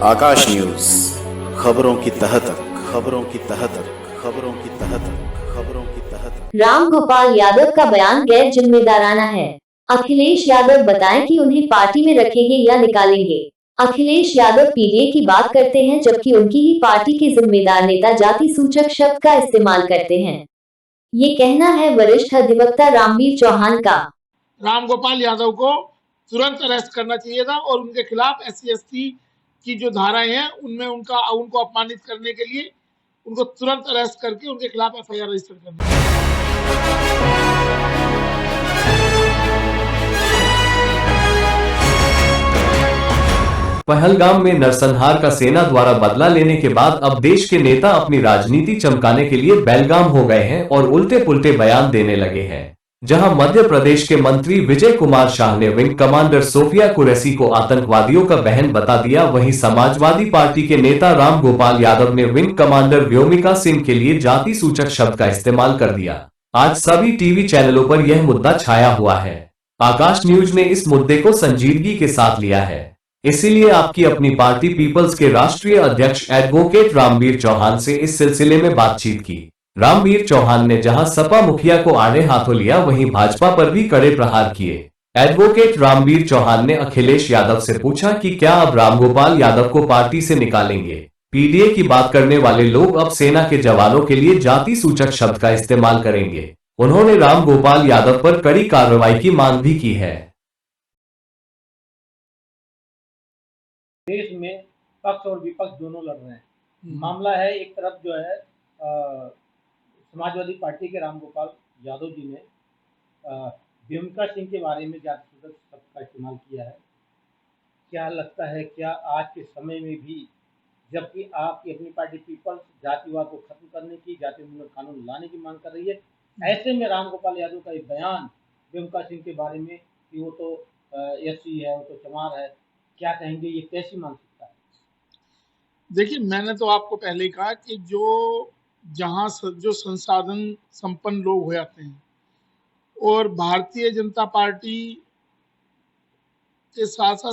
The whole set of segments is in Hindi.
आकाश न्यूज, खबरों की तह तक, खबरों की तह तक, खबरों की तह तक, खबरों की तह तक। राम गोपाल यादव का बयान गैर जिम्मेदाराना है। अखिलेश यादव बताएं कि उन्हें पार्टी में रखेंगे या निकालेंगे। अखिलेश यादव पीडीए की बात करते हैं, जबकि उनकी ही पार्टी के जिम्मेदार नेता जाति सूचक शब्द का इस्तेमाल करते हैं। ये कहना है वरिष्ठ अधिवक्ता रामवीर चौहान का। राम गोपाल यादव को तुरंत अरेस्ट करना चाहिए था और उनके खिलाफ SC/ST की जो धाराएं हैं उनमें उनको अपमानित करने के लिए उनको तुरंत अरेस्ट करके उनके खिलाफ FIR रजिस्टर करना चाहिए। पहलगाम में नरसंहार का सेना द्वारा बदला लेने के बाद अब देश के नेता अपनी राजनीति चमकाने के लिए बेलगाम हो गए हैं और उल्टे पुल्टे बयान देने लगे हैं। जहां मध्य प्रदेश के मंत्री विजय कुमार शाह ने विंग कमांडर सोफिया कुरैशी को आतंकवादियों का बहन बता दिया, वहीं समाजवादी पार्टी के नेता राम गोपाल यादव ने विंग कमांडर व्योमिका सिंह के लिए जाति सूचक शब्द का इस्तेमाल कर दिया। आज सभी टीवी चैनलों पर यह मुद्दा छाया हुआ है। आकाश न्यूज ने इस मुद्दे को संजीदगी के साथ लिया है, इसीलिए आपकी अपनी पार्टी पीपल्स के राष्ट्रीय अध्यक्ष एडवोकेट रामवीर चौहान से इस सिलसिले में बातचीत की। रामवीर चौहान ने जहां सपा मुखिया को आड़े हाथों लिया, वहीं भाजपा पर भी कड़े प्रहार किए। एडवोकेट रामवीर चौहान ने अखिलेश यादव से पूछा कि क्या अब रामगोपाल यादव को पार्टी से निकालेंगे। पीडीए की बात करने वाले लोग अब सेना के जवानों के लिए जाति सूचक शब्द का इस्तेमाल करेंगे। उन्होंने रामगोपाल यादव पर कड़ी कार्रवाई की मांग भी की है। देश में पक्ष और विपक्ष दोनों लड़ रहे हैं। मामला है, एक तरफ जो है समाजवादी पार्टी के रामगोपाल यादव जी ने व्योमिका सिंह के बारे में जाति सूचक शब्द का इस्तेमाल किया है। क्या लगता है, क्या आज के समय में भी, जबकि आपकी अपनी पार्टी पीपल्स जातिवाद को खत्म करने की, जाति उन्मूलन कानून लाने की मांग कर रही है, ऐसे में रामगोपाल यादव का एक बयान व्योमिका सिंह के बारे में कि वो तो SC है, वो तो चमार है, क्या कहेंगे, ये कैसी मानसिकता है? देखिए, मैंने तो आपको पहले ही कहा कि जो संसाधन संपन्न लोग हो जाते हैं और भारतीय जनता पार्टी के साथ साथ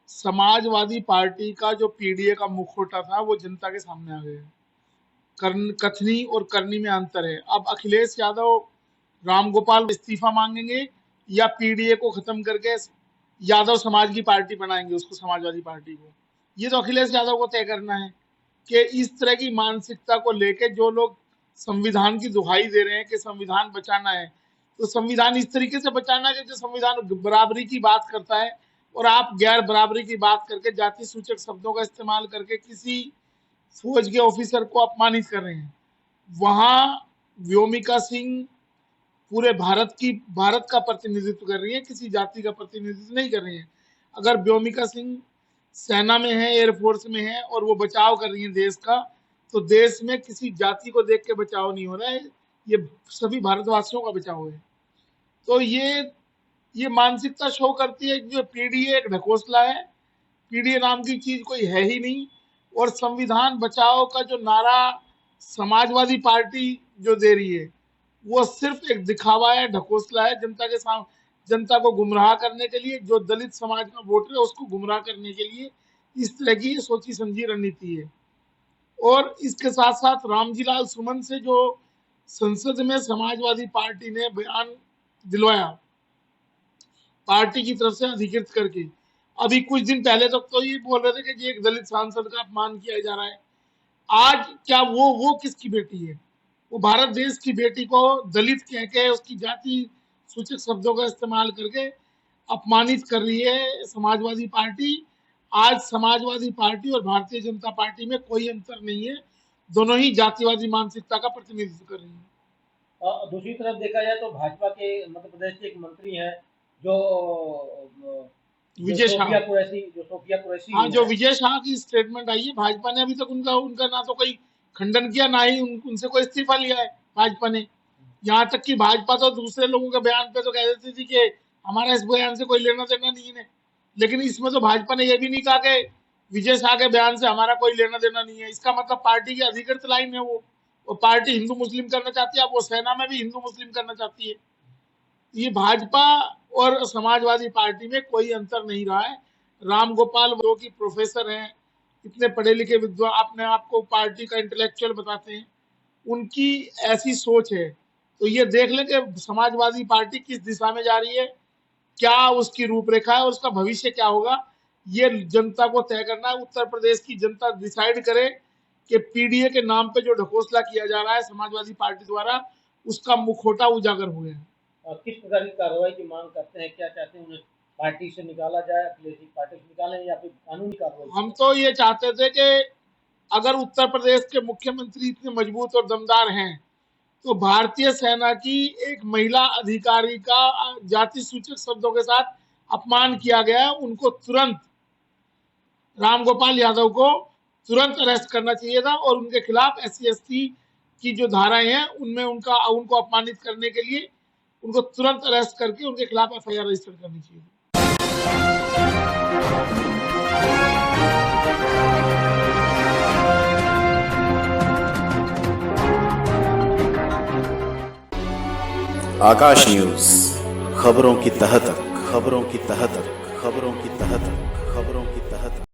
समाजवादी पार्टी का जो पीडीए का मुखौटा था वो जनता के सामने आ गया। कथनी और करनी में अंतर है। अब अखिलेश यादव रामगोपाल इस्तीफा मांगेंगे या पीडीए को खत्म करके यादव समाज की पार्टी बनाएंगे, उसको समाजवादी पार्टी को। ये तो अखिलेश यादव को तय करना है कि इस तरह की मानसिकता को लेके जो लोग संविधान की दुहाई दे रहे हैं कि संविधान बचाना है, तो संविधान इस तरीके से बचाना है कि जो संविधान बराबरी की बात करता है और आप गैर बराबरी की बात करके जाति सूचक शब्दों का इस्तेमाल करके किसी फौज के ऑफिसर को अपमानित कर रहे हैं। वहां व्योमिका सिंह पूरे भारत का प्रतिनिधित्व कर रही है, किसी जाति का प्रतिनिधित्व नहीं कर रही है। अगर व्योमिका सिंह सेना में है, एयरफोर्स में है और वो बचाव कर रही है देश का, तो देश में किसी जाति को देख के बचाव नहीं हो रहा है, ये सभी भारतवासियों का बचाव है। तो ये मानसिकता शो करती है कि जो पीडीए एक ढकोसला है, पीडीए नाम की चीज कोई है ही नहीं। और संविधान बचाओ का जो नारा समाजवादी पार्टी जो दे रही है वो सिर्फ एक दिखावा है, ढकोसला है, जनता को गुमराह करने के लिए, जो दलित समाज का वोटर है उसको गुमराह करने के लिए इस तरह की सोची समझी रणनीति है। और इसके साथ साथ रामजीलाल सुमन से जो संसद में समाजवादी पार्टी ने बयान दिलवाया पार्टी की तरफ से अधिकृत करके, अभी कुछ दिन पहले तक तो ये बोल रहे थे कि एक दलित सांसद का अपमान किया जा रहा है। आज क्या वो किसकी बेटी है? वो भारत देश की बेटी को दलित कह के उसकी जाति सूचक शब्दों का इस्तेमाल करके अपमानित कर रही है समाजवादी पार्टी। आज समाजवादी पार्टी और भारतीय जनता पार्टी में कोई अंतर नहीं है, दोनों ही जातिवादी मानसिकता का प्रतिनिधित्व कर रही है। दूसरी तरफ देखा जाए तो भाजपा के मध्य प्रदेश के एक मंत्री हैं जो विजय शाह, सोफिया कुरैशी हाँ, जो विजय शाह की स्टेटमेंट आई है, भाजपा ने अभी तक उनका ना तो कोई खंडन किया, ना ही उनसे कोई इस्तीफा लिया है भाजपा ने। यहाँ तक कि भाजपा तो दूसरे लोगों के बयान पे तो कह देती थी कि हमारा इस बयान से कोई लेना देना नहीं है, लेकिन इसमें तो भाजपा ने यह भी नहीं कहा कि विजय शाह के बयान से हमारा कोई लेना देना नहीं है। इसका मतलब पार्टी की अधिकृत लाइन है वो पार्टी हिंदू मुस्लिम करना चाहती है। अब वो सेना में भी हिंदू मुस्लिम करना चाहती है। ये भाजपा और समाजवादी पार्टी में कोई अंतर नहीं रहा है। राम गोपाल जो कि प्रोफेसर हैं, इतने पढ़े लिखे विद्वान, अपने आप को पार्टी का इंटेलेक्चुअल बताते हैं, उनकी ऐसी सोच है। तो ये देख लें कि समाजवादी पार्टी किस दिशा में जा रही है, क्या उसकी रूपरेखा है और उसका भविष्य क्या होगा, ये जनता को तय करना है। उत्तर प्रदेश की जनता डिसाइड करे कि पीडीए के नाम पे जो ढकोसला किया जा रहा है समाजवादी पार्टी द्वारा, उसका मुखौटा उजागर हुए हैं। और किस प्रकार की कार्रवाई की मांग करते हैं, क्या चाहते हैं, उन्हें पार्टी से निकाला जाए, अखिलेश जी पार्टी से निकालें या फिर कानूनी कार्रवाई? हम तो ये चाहते थे कि अगर उत्तर प्रदेश के मुख्यमंत्री इतने मजबूत और दमदार हैं, तो भारतीय सेना की एक महिला अधिकारी का जाति सूचक शब्दों के साथ अपमान किया गया है, उनको तुरंत, रामगोपाल यादव को तुरंत अरेस्ट करना चाहिए था और उनके खिलाफ SC/ST की जो धाराएं हैं उनमें उनको अपमानित करने के लिए उनको तुरंत अरेस्ट करके उनके खिलाफ FIR रजिस्टर करनी चाहिए। आकाश न्यूज, खबरों की तह तक, खबरों की तह तक, खबरों की तह तक, खबरों की तह तक।